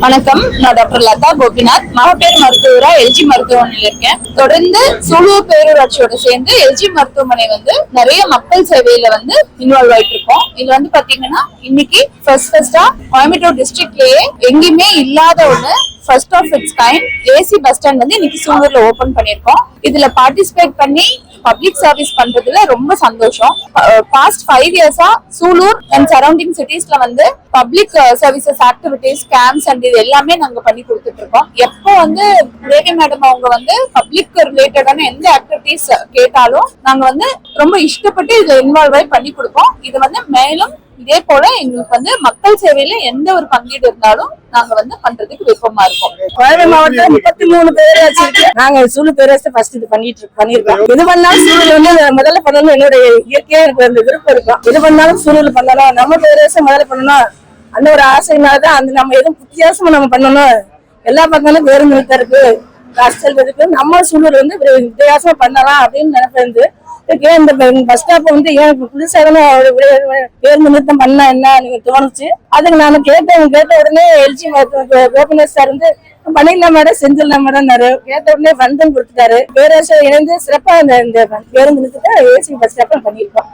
வணக்கம். நான் டாக்டர் லதா கோபிநாத், மகப்பேறு மருத்துவரா எல்ஜி மருத்துவமனையில இருக்கேன். தொடர்ந்து சூலூர் பேரூராட்சியோட சேர்ந்து எல்ஜி மருத்துவமனை நிறைய மக்கள் சேவையில இன்வால்வ் ஆயிட்டு இருக்கோம். இது பாத்தீங்கன்னா இன்னைக்கு ஃபர்ஸ்டா கோயம்புத்தூர் டிஸ்ட்ரிக்ட்லயே எங்கேயுமே இல்லாத ஒண்ணு first of its kind AC bus stand இன்னைக்கு சூலூர்ல ஓபன் பண்ணிருக்கோம். இதுல பார்ட்டிசிபேட் பண்ணி பப்ளிக் சர்வீஸ் பண்றதுல ரொம்ப சந்தோஷம். பாஸ்ட் 5 இயர்ஸா சூலூர் அண்ட் சரௌண்டிங் சிட்டிஸ்ல public services activities camps and இது எல்லாமே நாங்க பண்ணி கொடுத்துட்டு இருக்கோம். எப்போ தேவி மேடம் அவங்க பப்ளிக் ரிலேட்டடான எந்த ஆக்டிவிட்டிஸ் கேட்டாலும் நாங்க ரொம்ப இஷ்டப்பட்டு இதுல இன்வால்வ் ஆகி பண்ணி கொடுப்போம். இது மேலும் இதே போல எங்களுக்கு மக்கள் சேவையில எந்த ஒரு பங்கீடு இருந்தாலும் நாங்க பண்றதுக்கு விருப்பமா இருக்கோம். கோயம்புத்தூர் மாவட்டம் 33 பேராட்சி இருக்கு. நாங்க சூலூர் பேராட்சி ஃபர்ஸ்ட் இது பண்ணிருக்கோம். எது பண்ணாலும் சூலூர் முதல்ல பண்ணணும் என்னோட இயற்கையா எனக்கு அந்த விருப்பம் இருக்கும். எது பண்ணாலும் சூலூர் பண்ணணும், நம்ம பேராட்சி முதல்ல பண்ணணும் அந்த ஒரு ஆசைனாலதான் அந்த நம்ம எதுவும் வித்தியாசமா நம்ம பண்ணணும். எல்லா பக்கங்களும் பேருந்து நிறுத்தம் இருக்கு, ஹாஸ்டல் இருக்கு, நம்ம சூலூர் வித்தியாசமா பண்ணலாம் அப்படின்னு நினைப்பேன். இந்த பஸ் ஸ்டாப் ஏன் புதுசா பேருந்து நிறுத்தம் பண்ணா என்ன தோணுச்சு. அதுக்கு நான் கேட்ட உடனே எல்ஜி கோபிநாத் சார் பண்ணிடலாம் மேடம் செஞ்சிடலாம் மேடம் கேட்ட உடனே ஃபண்டும் கொடுத்துட்டாரு. பேராட்சியை இணைந்து சிறப்பா இந்த பேருந்து நிறுத்தத்தை ஏசி பஸ் ஸ்டாப் பண்ணிருக்கோம்.